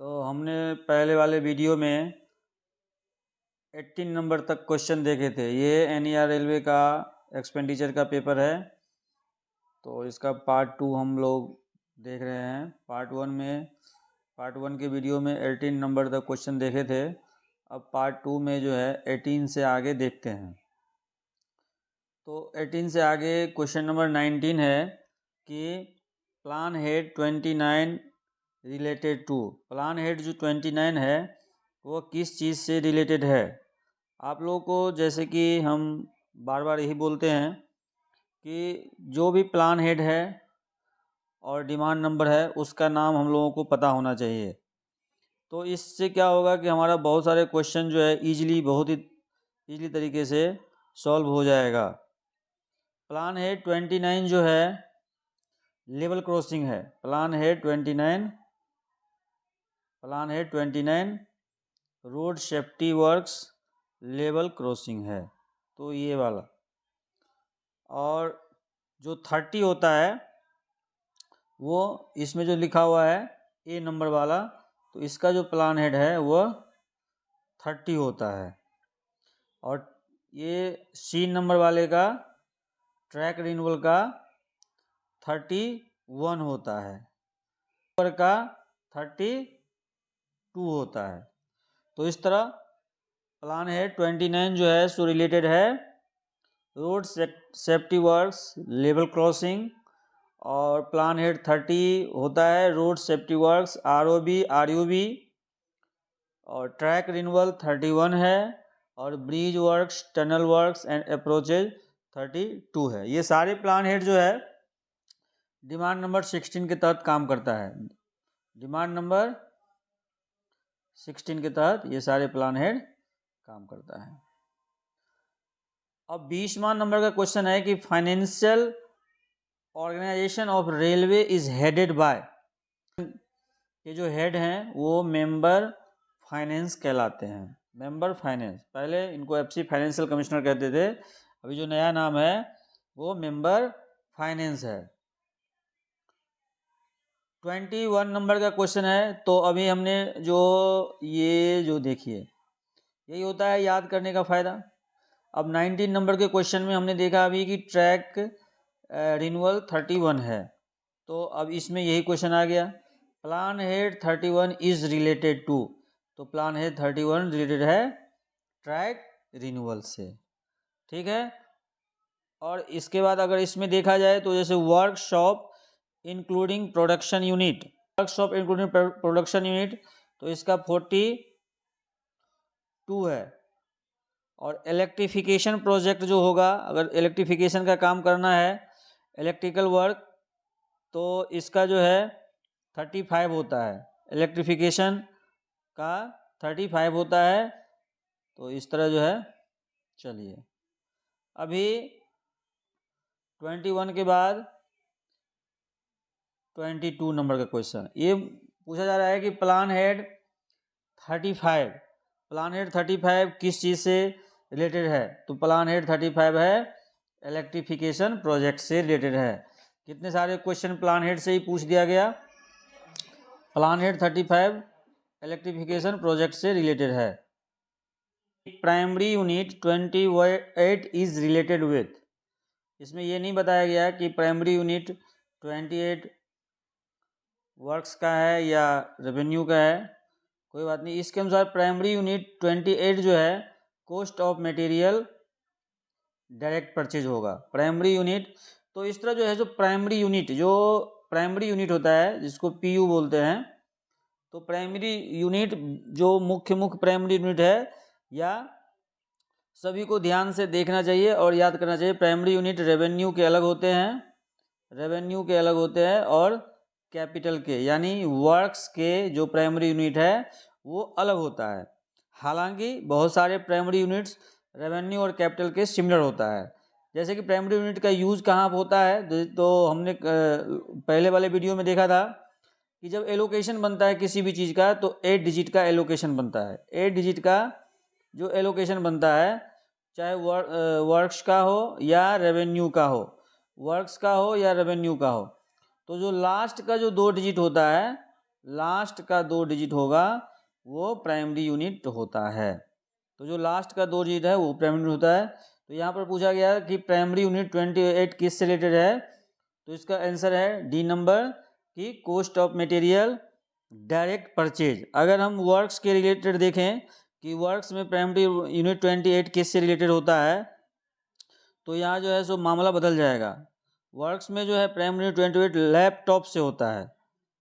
तो हमने पहले वाले वीडियो में 18 नंबर तक क्वेश्चन देखे थे। ये NER रेलवे का एक्सपेंडिचर का पेपर है, तो इसका पार्ट 2 हम लोग देख रहे हैं। पार्ट वन के वीडियो में 18 नंबर तक क्वेश्चन देखे थे। अब पार्ट 2 में जो है 18 से आगे देखते हैं। तो 18 से आगे क्वेश्चन नंबर 19 है कि plan head 29 related to. Plan head जो 29 है वो किस चीज़ से रिलेटेड है। आप लोगों को जैसे कि हम बार बार यही बोलते हैं कि जो भी प्लान हेड है और डिमांड नंबर है उसका नाम हम लोगों को पता होना चाहिए। तो इससे क्या होगा कि हमारा बहुत सारे क्वेश्चन जो है बहुत ही ईजिली तरीके से सॉल्व हो जाएगा। प्लान हेड 29 जो है लेवल क्रॉसिंग है। Plan head 29 road safety works level crossing है, तो ये वाला। और जो 30 होता है वो इसमें जो लिखा हुआ है A नंबर वाला, तो इसका जो प्लान हेड है वो 30 होता है। और ये C नंबर वाले का ट्रैक रिन्यूअल का 31 होता है, नंबर का 32 होता है। तो इस तरह प्लान हेड 29 जो है सो रिलेटेड है road safety works level crossing, और प्लान हेड 30 होता है रोड सेफ्टी वर्क्स ROB, और ट्रैक रिन्यूअल 31 है, और bridge works tunnel works and approaches 32 है। ये सारे प्लान हेड जो है डिमांड नंबर 16 के तहत काम करता है। डिमांड नंबर 16 के तहत ये सारे प्लान हेड काम करता है। अब 20वां नंबर का क्वेश्चन है कि financial organisation of railway is headed by. ये जो हेड हैं वो मेंबर फाइनेंस कहलाते हैं। मेंबर फाइनेंस, पहले इनको FC फाइनेंशियल कमिश्नर कहते थे, अभी जो नया नाम है वो मेंबर फाइनेंस है। 21 नंबर का क्वेश्चन है। तो अभी हमने जो देखिए यही होता है याद करने का फ़ायदा। अब 19 नंबर के क्वेश्चन में हमने देखा अभी कि ट्रैक रिन्यूअल 31 है, तो अब इसमें यही क्वेश्चन आ गया। Plan head 31 is related to, तो प्लान हेड 31 रिलेटेड है ट्रैक रिन्यूअल से, ठीक है। और इसके बाद अगर इसमें देखा जाए तो जैसे वर्कशॉप इंक्लूडिंग प्रोडक्शन यूनिट, तो इसका 42 है। और इलेक्ट्रिफिकेशन प्रोजेक्ट जो होगा, अगर इलेक्ट्रिफिकेशन का काम करना है इलेक्ट्रिकल वर्क, तो इसका जो है 35 होता है। इलेक्ट्रिफिकेशन का 35 होता है। तो इस तरह जो है, चलिए अभी 21 के बाद 22 नंबर का क्वेश्चन ये पूछा जा रहा है कि प्लान हेड 35 किस चीज़ से रिलेटेड है। तो प्लान हेड 35 है इलेक्ट्रिफिकेशन प्रोजेक्ट से रिलेटेड है। कितने सारे क्वेश्चन प्लान हेड से ही पूछ दिया गया। प्लान हेड 35 इलेक्ट्रिफिकेशन प्रोजेक्ट से रिलेटेड है। Primary unit 28 is related with, इसमें ये नहीं बताया गया कि प्राइमरी यूनिट 28 वर्क्स का है या रेवेन्यू का है, कोई बात नहीं। इसके अनुसार प्राइमरी यूनिट 28 जो है cost of material direct purchase होगा। प्राइमरी यूनिट, तो इस तरह जो है जो प्राइमरी यूनिट होता है जिसको PU बोलते हैं, तो प्राइमरी यूनिट जो मुख्य प्राइमरी यूनिट है, या सभी को ध्यान से देखना चाहिए और याद करना चाहिए। प्राइमरी यूनिट रेवेन्यू के अलग होते हैं और कैपिटल के यानी वर्क्स के जो प्राइमरी यूनिट है वो अलग होता है। हालांकि बहुत सारे प्राइमरी यूनिट्स रेवेन्यू और कैपिटल के सिमिलर होता है। जैसे कि प्राइमरी यूनिट का यूज़ कहाँ होता है, तो हमने पहले वाले वीडियो में देखा था कि जब एलोकेशन बनता है किसी भी चीज़ का, तो 8 डिजिट का एलोकेशन बनता है। 8 डिजिट का जो एलोकेशन बनता है, चाहे वर्क्स का हो या रेवेन्यू का हो, तो जो लास्ट का जो 2 डिजिट होता है, लास्ट का 2 डिजिट होगा वो प्राइमरी यूनिट होता है। तो जो लास्ट का 2 डिजिट है वो प्राइमरी यूनिट होता है। तो यहाँ पर पूछा गया कि प्राइमरी यूनिट 28 किस से रिलेटेड है, तो इसका आंसर है डी नंबर की cost of material direct purchase. अगर हम वर्क्स के रिलेटेड देखें कि वर्क्स में प्राइमरी यूनिट 28 किस से रिलेटेड होता है, तो यहाँ जो है सो मामला बदल जाएगा। वर्क्स में जो है प्राइमरी यूनिट 28 लैपटॉप से होता है,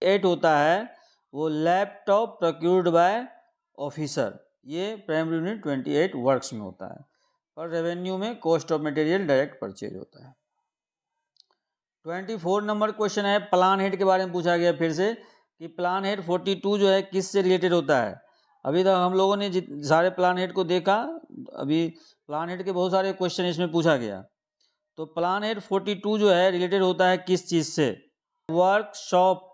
8 होता है वो लैपटॉप प्रोक्यूर्ड बाय ऑफिसर, ये प्राइमरी यूनिट 28 वर्क्स में होता है। और रेवेन्यू में cost of material direct purchase होता है। 24 नंबर क्वेश्चन है, प्लान हेड के बारे में पूछा गया फिर से कि प्लान हेड 42 जो है किस से रिलेटेड होता है। अभी तक हम लोगों ने सारे प्लान हेड को देखा, अभी प्लान हेड के बहुत सारे क्वेश्चन इसमें पूछा गया। तो प्लान हेड 42 जो है रिलेटेड होता है किस चीज़ से, वर्कशॉप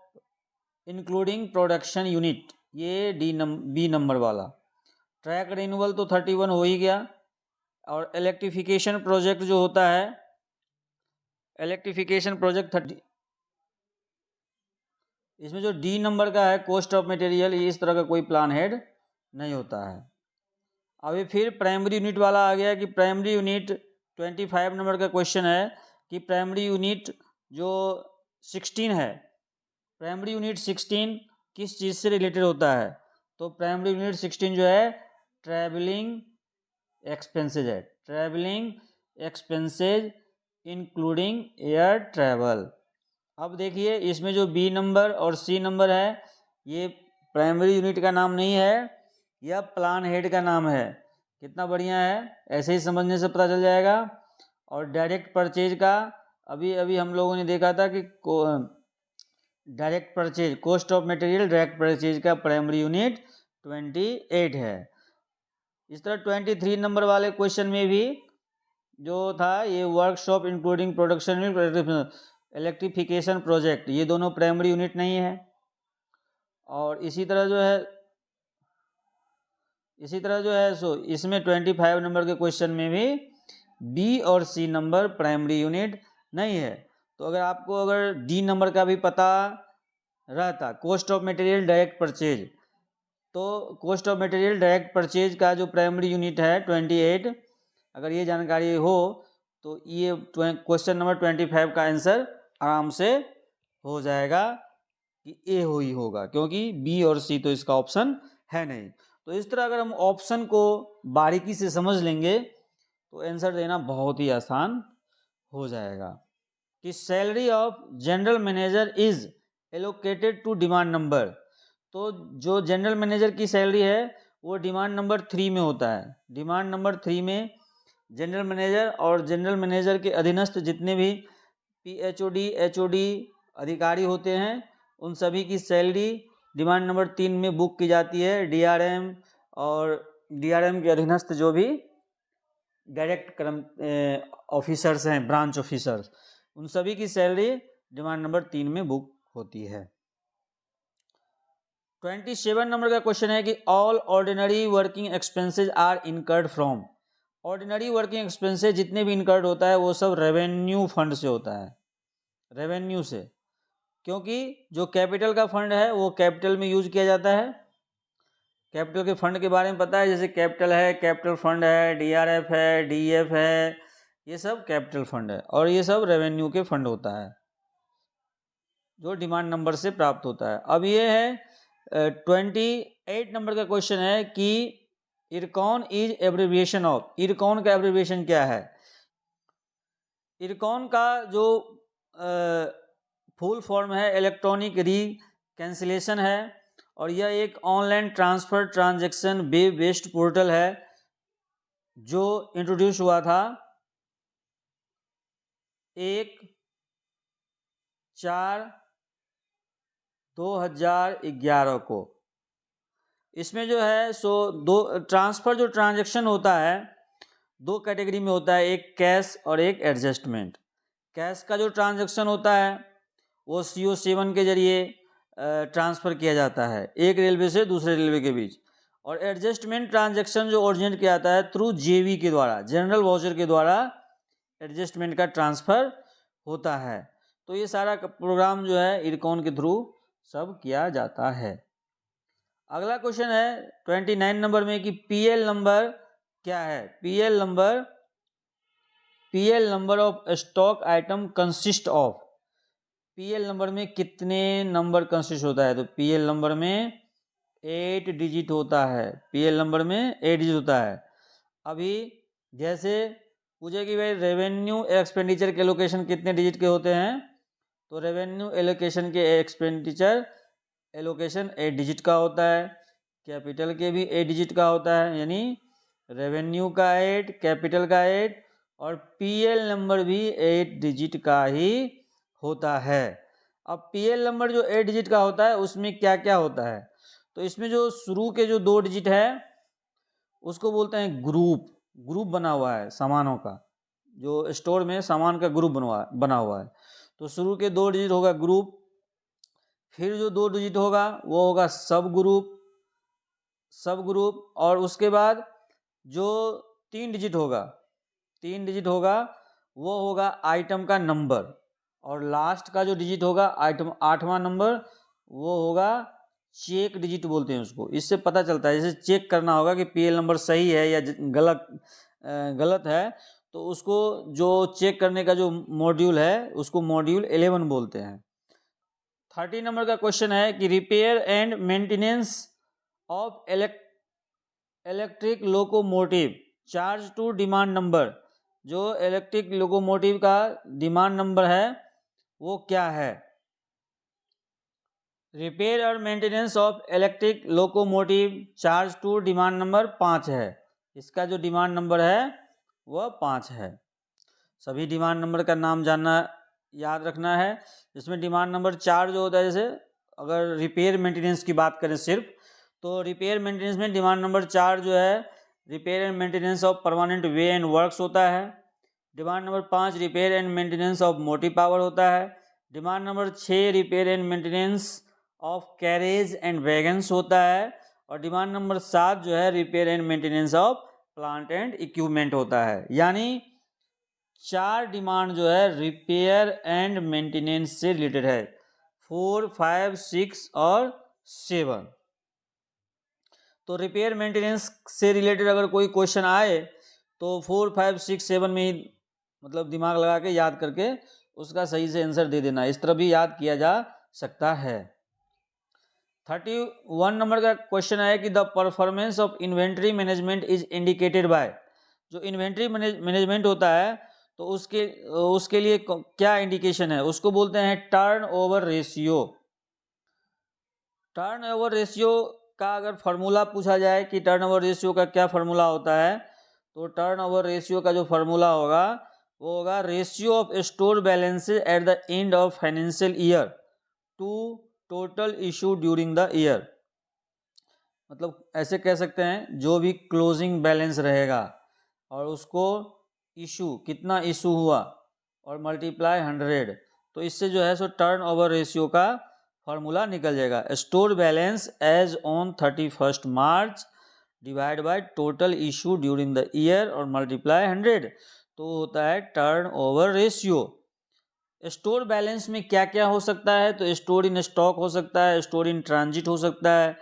इंक्लूडिंग प्रोडक्शन यूनिट, ये बी नंबर वाला। ट्रैक रिन्यूअल तो 31 हो ही गया। और इलेक्ट्रिफिकेशन प्रोजेक्ट जो होता है, इलेक्ट्रिफिकेशन प्रोजेक्ट 30, इसमें जो डी नंबर का है कॉस्ट ऑफ मटेरियल, इस तरह का कोई प्लान हेड नहीं होता है। अभी फिर प्राइमरी यूनिट वाला आ गया कि प्राइमरी यूनिट 25 नंबर का क्वेश्चन है कि प्राइमरी यूनिट जो 16 है, प्राइमरी यूनिट 16 किस चीज़ से रिलेटेड होता है। तो प्राइमरी यूनिट 16 जो है ट्रैवलिंग एक्सपेंसेज है, travelling expenses including air travel. अब देखिए इसमें जो बी नंबर और सी नंबर है ये प्राइमरी यूनिट का नाम नहीं है, यह प्लान हेड का नाम है। कितना बढ़िया है, ऐसे ही समझने से पता चल जाएगा। और डायरेक्ट परचेज का अभी अभी हम लोगों ने देखा था कि direct purchase, cost of material direct purchase का प्राइमरी यूनिट 28 है। इस तरह 23 नंबर वाले क्वेश्चन में भी जो था ये workshop including production electrification project, ये दोनों प्राइमरी यूनिट नहीं है। और इसी तरह जो है सो इसमें 25 नंबर के क्वेश्चन में भी बी और सी नंबर प्राइमरी यूनिट नहीं है। तो अगर डी नंबर का भी पता रहता, cost of material direct purchase, तो cost of material direct purchase का जो प्राइमरी यूनिट है 28, अगर ये जानकारी हो तो ये क्वेश्चन नंबर 25 का आंसर आराम से हो जाएगा कि ए ही होगा, क्योंकि बी और सी तो इसका ऑप्शन है नहीं। तो इस तरह अगर हम ऑप्शन को बारीकी से समझ लेंगे तो आंसर देना बहुत ही आसान हो जाएगा। कि salary of general manager is allocated to demand number, तो जो जनरल मैनेजर की सैलरी है वो डिमांड नंबर 3 में होता है। डिमांड नंबर 3 में जनरल मैनेजर और जनरल मैनेजर के अधीनस्थ जितने भी PHOD HOD अधिकारी होते हैं उन सभी की सैलरी डिमांड नंबर 3 में बुक की जाती है। DRM और DRM के अधीनस्थ जो भी डायरेक्ट ऑफिसर्स हैं, ब्रांच ऑफिसर्स, उन सभी की सैलरी डिमांड नंबर 3 में बुक होती है। 27 नंबर का क्वेश्चन है कि all ordinary working expenses are incurred from, ordinary working expenses जितने भी इनकर्ड होता है वो सब रेवेन्यू फंड से होता है, रेवेन्यू से, क्योंकि जो कैपिटल का फंड है वो कैपिटल में यूज किया जाता है। कैपिटल के फंड के बारे में पता है, जैसे कैपिटल है, कैपिटल फंड है, DRF है, DF है, ये सब कैपिटल फंड है। और ये सब रेवेन्यू के फंड होता है जो डिमांड नंबर से प्राप्त होता है। अब ये है 28 नंबर का क्वेश्चन है कि IRCON is abbreviation of, IRCON का एब्रिविएशन क्या है। इरकॉन का जो फुल फॉर्म है इलेक्ट्रॉनिक रिकैंसिलेशन है, और यह एक online transfer transaction web based portal है जो इंट्रोड्यूस हुआ था 1/4/2011 को। इसमें जो है सो दो ट्रांसफ़र जो ट्रांजैक्शन होता है दो कैटेगरी में होता है, एक कैश और एक एडजस्टमेंट। कैश का जो ट्रांजैक्शन होता है वो CO7 के जरिए ट्रांसफ़र किया जाता है एक रेलवे से दूसरे रेलवे के बीच। और एडजस्टमेंट ट्रांजैक्शन जो ओरिजिनेट किया जाता है थ्रू JV के द्वारा, जनरल वाउचर के द्वारा एडजस्टमेंट का ट्रांसफ़र होता है। तो ये सारा प्रोग्राम जो है इरकॉन के थ्रू सब किया जाता है। अगला क्वेश्चन है 29 नंबर में कि पीएल नंबर क्या है। PL number of stock item consist of. PL number में कितने नंबर कंसिस्ट होता है, तो पीएल नंबर में 8 डिजिट होता है। पीएल नंबर में 8 डिजिट होता है। अभी जैसे पूछे कि भाई रेवेन्यू एक्सपेंडिचर के एलोकेशन कितने डिजिट के होते हैं, तो रेवेन्यू एलोकेशन के एक्सपेंडिचर एलोकेशन 8 डिजिट का होता है। कैपिटल के भी 8 डिजिट का होता है, यानी रेवेन्यू का 8, कैपिटल का 8 और पीएल नंबर भी 8 डिजिट का ही होता है। अब पीएल नंबर जो 8 डिजिट का होता है उसमें क्या क्या होता है, तो इसमें जो शुरू के जो 2 डिजिट है उसको बोलते हैं ग्रुप बना हुआ है सामानों का, जो स्टोर में सामान का ग्रुप बना हुआ है। तो शुरू के 2 डिजिट होगा ग्रुप, फिर जो 2 डिजिट होगा वो होगा सब ग्रुप और उसके बाद जो 3 डिजिट होगा वो होगा आइटम का नंबर, और लास्ट का जो डिजिट होगा आइटम 8वां नंबर वो होगा चेक डिजिट बोलते हैं उसको। इससे पता चलता है, जैसे चेक करना होगा कि पीएल नंबर सही है या गलत है, तो उसको जो चेक करने का जो मॉड्यूल है उसको मॉड्यूल 11 बोलते हैं। 30 नंबर का क्वेश्चन है कि repair and maintenance of electric locomotive charge to demand number. जो इलेक्ट्रिक लोकोमोटिव का डिमांड नंबर है वो क्या है। रिपेयर और maintenance of electric locomotive charge to demand number 5 है। इसका जो डिमांड नंबर है वह 5 है। सभी डिमांड नंबर का नाम जानना याद रखना है। इसमें डिमांड नंबर 4 जो होता है, जैसे अगर रिपेयर मेंटेनेंस की बात करें सिर्फ, तो रिपेयर मेंटेनेंस में डिमांड नंबर 4 जो है repair and maintenance of permanent way and works होता है। Demand number 5 repair and maintenance of motive power होता है। Demand number 6 repair and maintenance of carriage and wagons होता है। और डिमांड नंबर 7 जो है repair and maintenance of plant and equipment होता है। यानी 4 डिमांड जो है रिपेयर एंड मेंटेनेंस से रिलेटेड है, 4, 5, 6 और 7। तो रिपेयर मेंटेनेंस से रिलेटेड अगर कोई क्वेश्चन आए तो 4, 5, 6, 7 में ही मतलब दिमाग लगा के याद करके उसका सही से आंसर दे देना। इस तरह भी याद किया जा सकता है। 31 नंबर का क्वेश्चन है कि the performance of inventory management is indicated by. जो इन्वेंट्री मैनेजमेंट होता है तो उसके लिए क्या इंडिकेशन है, उसको बोलते हैं turn over ratio. Turn over ratio का अगर फार्मूला पूछा जाए कि टर्न ओवर रेशियो का क्या फार्मूला होता है, तो टर्न ओवर रेशियो का जो फार्मूला होगा वो होगा ratio of store balances at the end of financial year to total issue during the year. मतलब ऐसे कह सकते हैं जो भी क्लोजिंग बैलेंस रहेगा और उसको इशू कितना इशू हुआ और मल्टीप्लाई 100, तो इससे जो है सो टर्न ओवर रेशियो का फार्मूला निकल जाएगा। Store balance as on 31 March divide by total issue during the year और मल्टीप्लाई 100, तो होता है turnover ratio. Store balance में क्या क्या हो सकता है, तो स्टोर इन स्टॉक हो सकता है, स्टोर इन ट्रांजिट हो सकता है,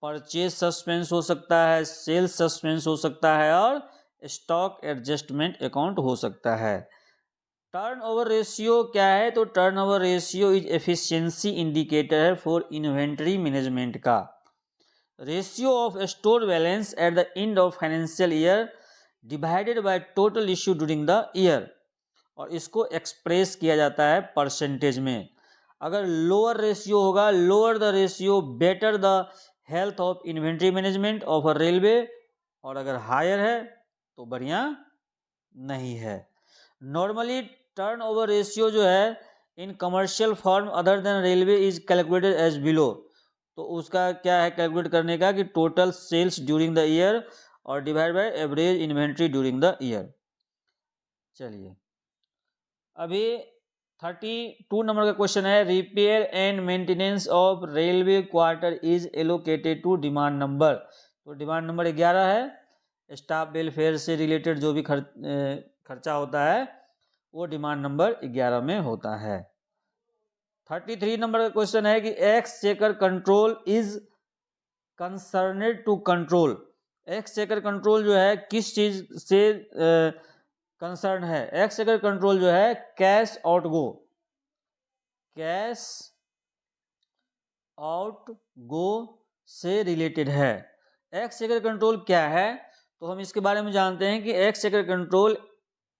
परचेज सस्पेंस हो सकता है, सेल्स सस्पेंस हो सकता है और स्टॉक एडजस्टमेंट अकाउंट हो सकता है। टर्न ओवर रेशियो क्या है, तो turn over ratio is efficiency indicator है फॉर इन्वेंट्री मैनेजमेंट का। Ratio of store balance eight the end of financial year divided by total issue during the year, और इसको एक्सप्रेस किया जाता है परसेंटेज में। अगर लोअर रेशियो होगा, lower the ratio better the health of inventory management of a railway, और अगर हायर है तो बढ़िया नहीं है। नॉर्मली टर्न ओवर रेशियो जो है in commercial firm other than railway is calculated as below. तो उसका क्या है कैलकुलेट करने का कि total sales during the year और divide by average inventory during the year. चलिए अभी 32 नंबर का क्वेश्चन है repair and maintenance of railway quarter is allocated to demand number. तो डिमांड नंबर 11 है। स्टाफ वेलफेयर से रिलेटेड जो भी खर्चा होता है वो डिमांड नंबर 11 में होता है। 33 नंबर का क्वेश्चन है कि exchequer control is concerned to control. Exchequer control जो है किस चीज से कंसर्न है? एक्सचेकर कंट्रोल जो है cash out go, cash out go से रिलेटेड है। एक्सचेकर कंट्रोल क्या है? तो हम इसके बारे में जानते हैं कि exchequer control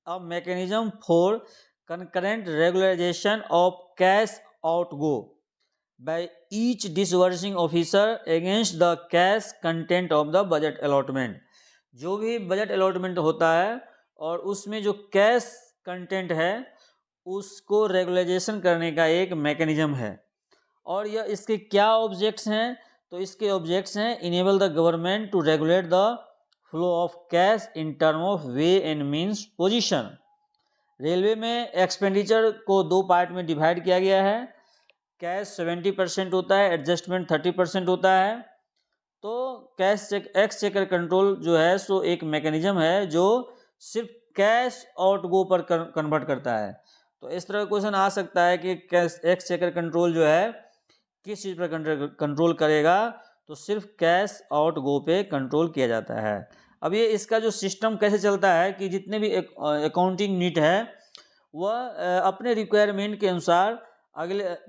a mechanism for concurrent regularization of cash outgo by each disbursing officer against the cash content of the budget allotment। जो भी बजट अलॉटमेंट होता है और उसमें जो कैश कंटेंट है उसको रेगुलराइजेशन करने का एक मैकेनिज्म है। और यह इसके क्या ऑब्जेक्ट्स हैं? तो इसके ऑब्जेक्ट्स हैं enable the government to regulate the flow of cash in term of way and means position. Railway में एक्सपेंडिचर को दो पार्ट में डिवाइड किया गया है। कैश 70% होता है, एडजस्टमेंट 30% होता है। तो कैश एक्सचेकर कंट्रोल जो है सो एक मैकेनिज्म है जो सिर्फ कैश आउट गो पर कन्वर्ट करता है। तो इस तरह का क्वेश्चन आ सकता है कि कैश एक्सचेकर कंट्रोल जो है किस चीज़ पर कंट्रोल करेगा? तो सिर्फ कैश आउट गो पे कंट्रोल किया जाता है। अब ये इसका जो सिस्टम कैसे चलता है कि जितने भी अकाउंटिंग नीट है वह अपने रिक्वायरमेंट के अनुसार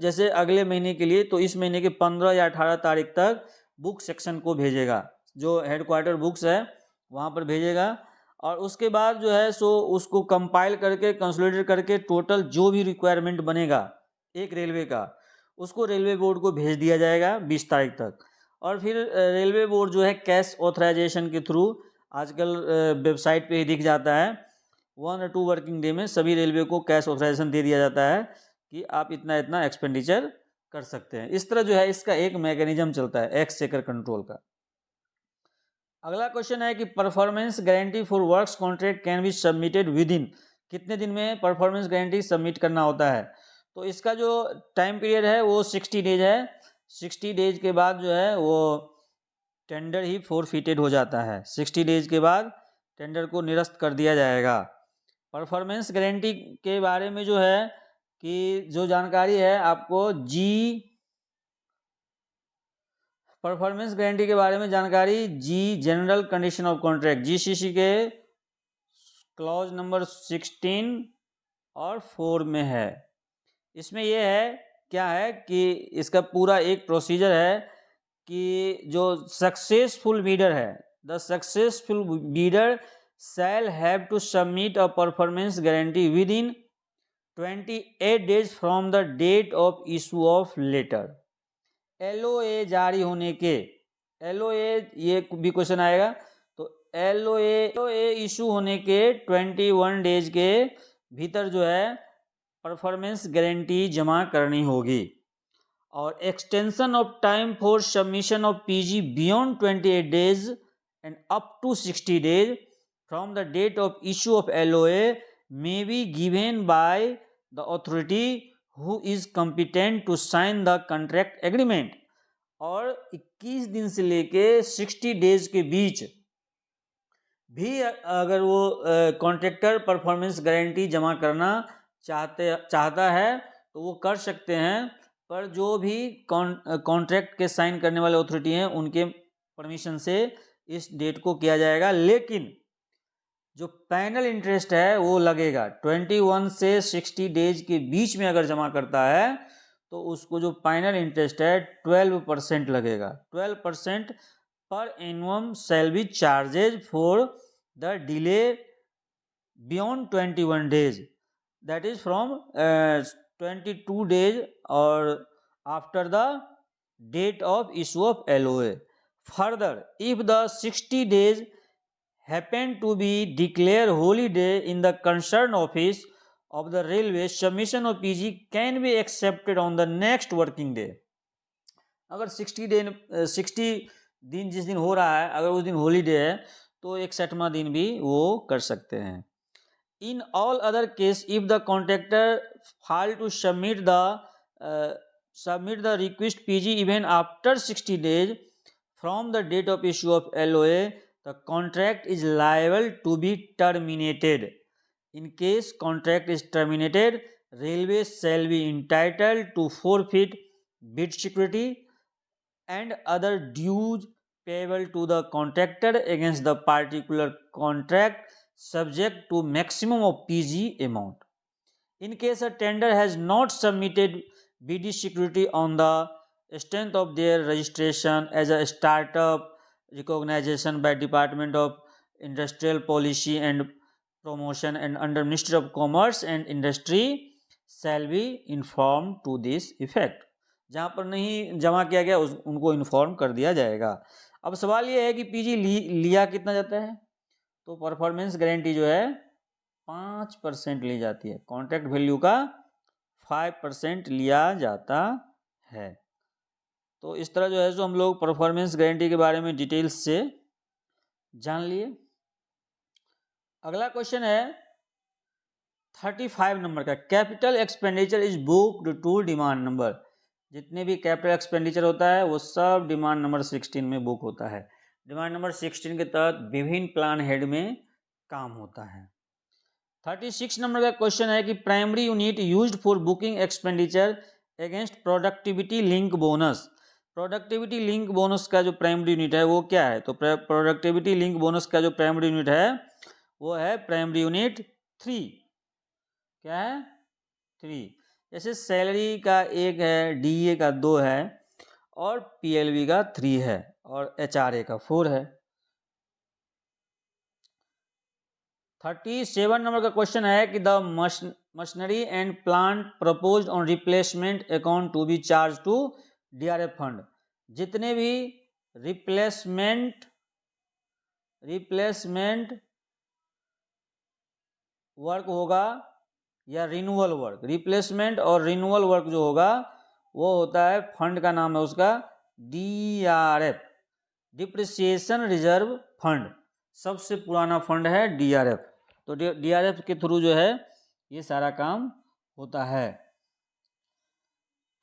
जैसे अगले महीने के लिए तो इस महीने के 15 या 18 तारीख तक बुक सेक्शन को भेजेगा, जो हेडक्वार्टर बुक्स है वहाँ पर भेजेगा। और उसके बाद जो है सो उसको कंपाइल करके कंसोलिडेट करके टोटल जो भी रिक्वायरमेंट बनेगा एक रेलवे का उसको रेलवे बोर्ड को भेज दिया जाएगा 20 तारीख तक। और फिर रेलवे बोर्ड जो है कैश ऑथराइजेशन के थ्रू आजकल वेबसाइट पे ही दिख जाता है 1 और 2 वर्किंग डे में सभी रेलवे को कैश ऑथराइजेशन दे दिया जाता है कि आप इतना इतना एक्सपेंडिचर कर सकते हैं। इस तरह जो है इसका एक मैकेनिज्म चलता है एक्सचेकर कंट्रोल का। अगला क्वेश्चन है कि performance guarantee for works contract can be submitted with in. कितने दिन में परफॉर्मेंस गारंटी सबमिट करना होता है? तो इसका जो टाइम पीरियड है वो 60 डेज है। 60 डेज के बाद जो है वो टेंडर ही फोरफिटेड हो जाता है। 60 डेज के बाद टेंडर को निरस्त कर दिया जाएगा। परफॉर्मेंस गारंटी के बारे में जो है कि जो जानकारी है आपको परफॉर्मेंस गारंटी के बारे में जानकारी general condition of contract GCC के क्लॉज नंबर 16 और 4 में है। इसमें यह है क्या है कि इसका पूरा एक प्रोसीजर है कि जो सक्सेसफुल बीडर है the successful bidder shall have to submit a performance guarantee within 28 days from the date of issue of letter। LOA जारी होने के LOA ये भी क्वेश्चन आएगा तो LOA इशू होने के 21 डेज के भीतर जो है परफॉर्मेंस गारंटी जमा करनी होगी। और extension of time for submission of PG beyond 28 days and up to 60 days from the date of issue of LOA may be given by the authority who is competent to sign the contract agreement। और 21 दिन से लेके 60 days के बीच भी अगर वो contractor performance guarantee जमा करना चाहता है तो वो कर सकते हैं। पर जो भी कॉन्ट्रैक्ट के साइन करने वाले अथॉरिटी हैं उनके परमिशन से इस डेट को किया जाएगा। लेकिन जो पैनल इंटरेस्ट है वो लगेगा 21 से 60 डेज के बीच में अगर जमा करता है तो उसको जो फाइनल इंटरेस्ट है 12% लगेगा। 12% पर annum shall be charges for the delay beyond 21 days that is from 22 days और after the date of issue of LOA। Further if the 60 days happen to be declared holiday in the concerned office of the railway, submission of PG can be accepted on the next working day। अगर 60 दिन जिस दिन हो रहा है अगर उस दिन हॉलीडे है तो 61वां दिन भी वो कर सकते हैं। In all other case if the contractor file to submit the request PG even after 60 days from the date of issue of LOA, the contract is liable to be terminated। In case contract is terminated, railway shall be entitled to forfeit bid security and other dues payable to the contractor against the particular contract subject to maximum of PG amount. In case a tender has not submitted BD security on the strength of their registration as a startup recognition by Department of Industrial Policy and Promotion and under Ministry of Commerce and Industry shall be informed to this effect. जहाँ पर नहीं जमा किया गया उनको inform कर दिया जाएगा। अब सवाल ये है कि पीजी लिया कितना जाता है, तो परफॉर्मेंस गारंटी जो है 5% ली जाती है, कॉन्ट्रैक्ट वैल्यू का 5% लिया जाता है। तो इस तरह जो है सो हम लोग परफॉर्मेंस गारंटी के बारे में डिटेल्स से जान लिए। अगला क्वेश्चन है 35 नंबर का, capital expenditure is booked to demand number. जितने भी कैपिटल एक्सपेंडिचर होता है वो सब डिमांड नंबर 16 में बुक होता है। डिमांड नंबर 16 के तहत विभिन्न प्लान हेड में काम होता है। 36 नंबर का क्वेश्चन है कि primary unit used for booking expenditure against productivity link bonus. Productivity link bonus का जो प्राइमरी यूनिट है वो क्या है, तो प्रोडक्टिविटी लिंक बोनस का जो प्राइमरी यूनिट है वो है प्राइमरी यूनिट 3। क्या है? 3। जैसे सैलरी का 1 है, डीए का 2 है और पीएलवी का 3 है और एचआरए का 4 है। 37 नंबर का क्वेश्चन है कि the machinery and plant proposed on replacement account to be charge to DRF fund. जितने भी रिप्लेसमेंट वर्क होगा या रिन्यूअल वर्क, रिप्लेसमेंट और रिन्यूअल वर्क जो होगा वो होता है, फंड का नाम है उसका डीआरएफ, डिप्रिसिएशन रिजर्व फंड। सबसे पुराना फंड है डीआरएफ। तो डीआरएफ के थ्रू जो है ये सारा काम होता है।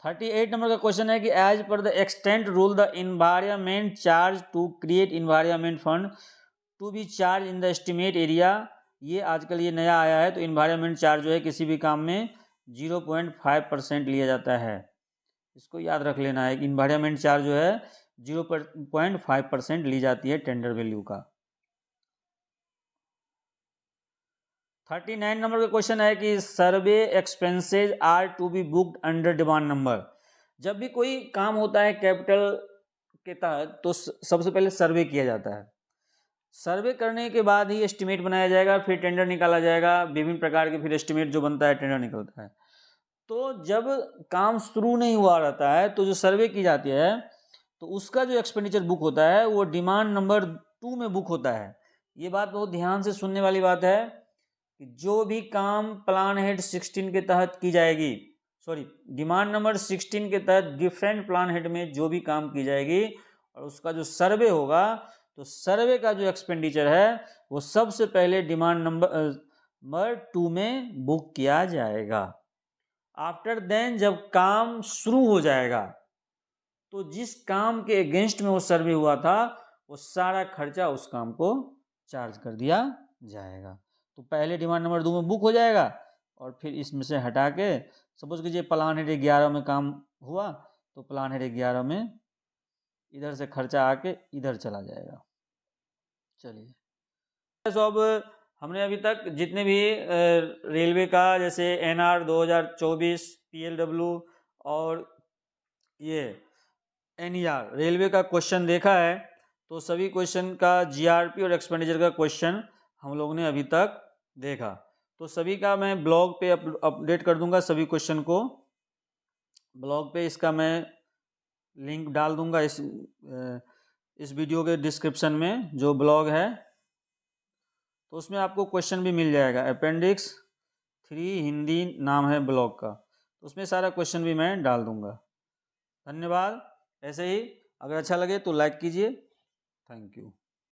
38 नंबर का क्वेश्चन है कि as per the extent rule the environment charge to create environment fund to be charge in the estimate area. ये आजकल ये नया आया है, तो इन्वायरमेंट चार्ज जो है किसी भी काम में 0.5% लिया जाता है। इसको याद रख लेना है कि इन्वायरमेंट चार्ज जो है 0.5% ली जाती है टेंडर वैल्यू का। 39 नंबर का क्वेश्चन है कि survey expenses are to be booked under demand number. जब भी कोई काम होता है कैपिटल के तहत तो सबसे पहले सर्वे किया जाता है। सर्वे करने के बाद ही एस्टिमेट बनाया जाएगा, फिर टेंडर निकाला जाएगा, विभिन्न प्रकार के फिर एस्टिमेट जो बनता है टेंडर निकलता है। तो जब काम शुरू नहीं हुआ रहता है तो जो सर्वे की जाती है तो उसका जो एक्सपेंडिचर बुक होता है वो डिमांड नंबर 2 में बुक होता है। ये बात बहुत ध्यान से सुनने वाली बात है कि जो भी काम प्लान हेड 16 के तहत की जाएगी, डिमांड नंबर 16 के तहत डिफरेंट प्लान हेड में जो भी काम की जाएगी और उसका जो सर्वे होगा तो सर्वे का जो एक्सपेंडिचर है वो सबसे पहले डिमांड नंबर 2 में बुक किया जाएगा। आफ्टर देन जब काम शुरू हो जाएगा तो जिस काम के अगेंस्ट में वो सर्वे हुआ था वो सारा खर्चा उस काम को चार्ज कर दिया जाएगा। तो पहले डिमांड नंबर 2 में बुक हो जाएगा और फिर इसमें से हटा के सपोज कीजिए प्लान हेड 11 में काम हुआ तो प्लान हेड 11 में इधर से खर्चा आके इधर चला जाएगा। चलिए, तो अब हमने अभी तक जितने भी रेलवे का जैसे एनआर 2024, पीएलडब्ल्यू और ये एनईआर रेलवे का क्वेश्चन देखा है। तो सभी क्वेश्चन का जीआरपी और एक्सपेंडिचर का क्वेश्चन हम लोगों ने अभी तक देखा। तो सभी का मैं ब्लॉग पे अपडेट कर दूंगा, सभी क्वेश्चन को ब्लॉग पे इसका मैं लिंक डाल दूंगा इस वीडियो के डिस्क्रिप्शन में जो ब्लॉग है, तो उसमें आपको क्वेश्चन भी मिल जाएगा। अपेंडिक्स 3 हिंदी नाम है ब्लॉग का, तो उसमें सारा क्वेश्चन भी मैं डाल दूंगा। धन्यवाद। ऐसे ही अगर अच्छा लगे तो लाइक कीजिए। Thank you.